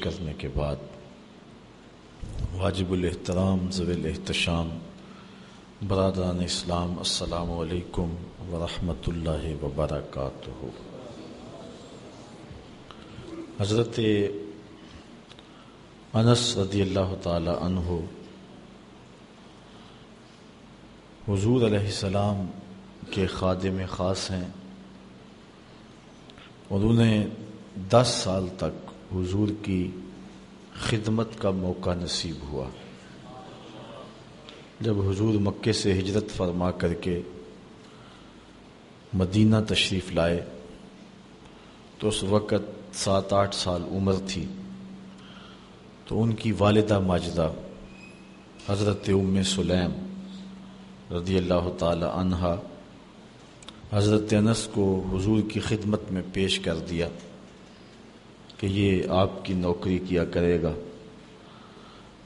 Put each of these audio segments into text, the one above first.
کرنے کے بعد واجب الاحترام ذوی الاحتشام برادران اسلام، السلام علیکم ورحمۃ اللہ وبرکاتہ۔ حضرت انس رضی اللہ تعالی عنہ حضور علیہ السلام کے خادم خاص ہیں اور انہیں 10 سال تک حضور کی خدمت کا موقع نصیب ہوا۔ جب حضور مکے سے ہجرت فرما کر کے مدینہ تشریف لائے تو اس وقت 7-8 سال عمر تھی، تو ان کی والدہ ماجدہ حضرت ام سلیم رضی اللہ تعالی عنہا حضرت انس کو حضور کی خدمت میں پیش کر دیا کہ یہ آپ کی نوکری کیا کرے گا۔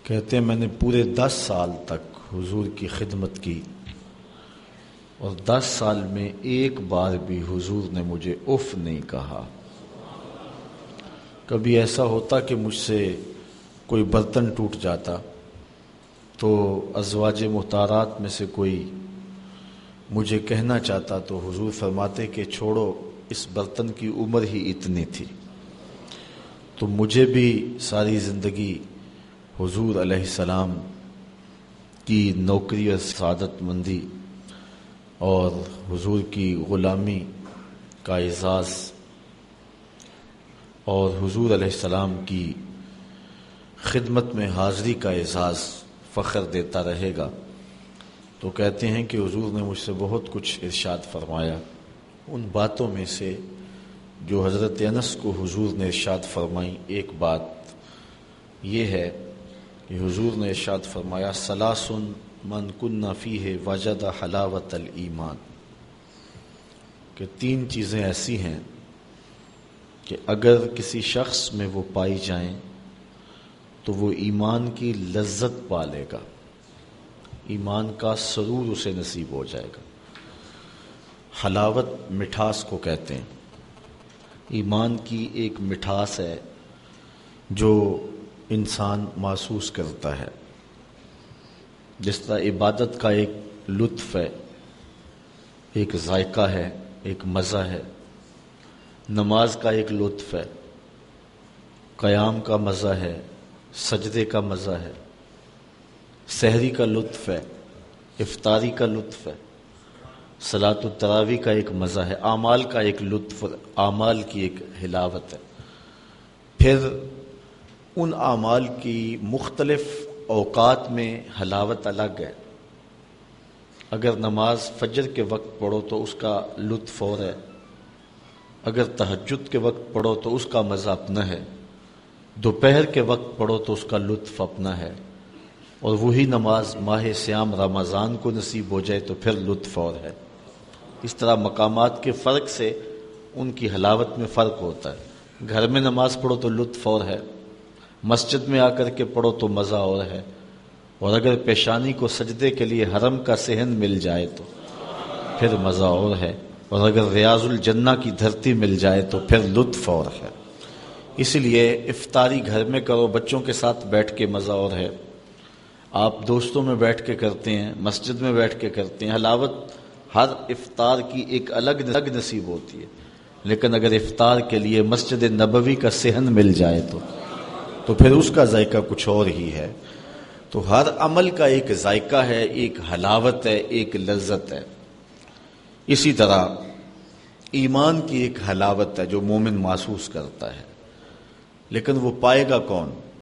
کہتے ہیں میں نے پورے 10 سال تک حضور کی خدمت کی اور 10 سال میں ایک بار بھی حضور نے مجھے اف نہیں کہا۔ کبھی ایسا ہوتا کہ مجھ سے کوئی برتن ٹوٹ جاتا تو ازواج مختارات میں سے کوئی مجھے کہنا چاہتا تو حضور فرماتے کہ چھوڑو، اس برتن کی عمر ہی اتنی تھی۔ تو مجھے بھی ساری زندگی حضور علیہ السلام کی نوکری اور سعادت مندی اور حضور کی غلامی کا اعزاز اور حضور علیہ السلام کی خدمت میں حاضری کا اعزاز فخر دیتا رہے گا۔ تو کہتے ہیں کہ حضور نے مجھ سے بہت کچھ ارشاد فرمایا۔ ان باتوں میں سے جو حضرت انس کو حضور نے ارشاد فرمائی، ایک بات یہ ہے کہ حضور نے ارشاد فرمایا ثلاث من کن فیہ وجد حلاوت الایمان، کہ 3 چیزیں ایسی ہیں کہ اگر کسی شخص میں وہ پائی جائیں تو وہ ایمان کی لذت پا لے گا، ایمان کا سرور اسے نصیب ہو جائے گا۔ حلاوت مٹھاس کو کہتے ہیں، ایمان کی ایک مٹھاس ہے جو انسان محسوس کرتا ہے، جس طرح عبادت کا ایک لطف ہے، ایک ذائقہ ہے، ایک مزہ ہے، نماز کا ایک لطف ہے، قیام کا مزہ ہے، سجدے کا مزہ ہے، سحری کا لطف ہے، افطاری کا لطف ہے، صلاۃ التراویح کا ایک مزہ ہے، اعمال کا ایک لطف، اعمال کی ایک حلاوت ہے۔ پھر ان اعمال کی مختلف اوقات میں حلاوت الگ ہے۔ اگر نماز فجر کے وقت پڑھو تو اس کا لطف اور ہے، اگر تہجد کے وقت پڑھو تو اس کا مزہ اپنا ہے، دوپہر کے وقت پڑھو تو اس کا لطف اپنا ہے، اور وہی نماز ماہ صیام رمضان کو نصیب ہو جائے تو پھر لطف اور ہے۔ اس طرح مقامات کے فرق سے ان کی حلاوت میں فرق ہوتا ہے۔ گھر میں نماز پڑھو تو لطف اور ہے، مسجد میں آ کر کے پڑھو تو مزہ اور ہے، اور اگر پیشانی کو سجدے کے لیے حرم کا صحن مل جائے تو پھر مزہ اور ہے، اور اگر ریاض الجنہ کی دھرتی مل جائے تو پھر لطف اور ہے۔ اسی لیے افطاری گھر میں کرو، بچوں کے ساتھ بیٹھ کے مزہ اور ہے، آپ دوستوں میں بیٹھ کے کرتے ہیں، مسجد میں بیٹھ کے کرتے ہیں، حلاوت ہر افطار کی ایک الگ نصیب ہوتی ہے۔ لیکن اگر افطار کے لیے مسجد نبوی کا صحن مل جائے تو پھر اس کا ذائقہ کچھ اور ہی ہے۔ تو ہر عمل کا ایک ذائقہ ہے، ایک حلاوت ہے، ایک لذت ہے۔ اسی طرح ایمان کی ایک حلاوت ہے جو مومن محسوس کرتا ہے، لیکن وہ پائے گا کون؟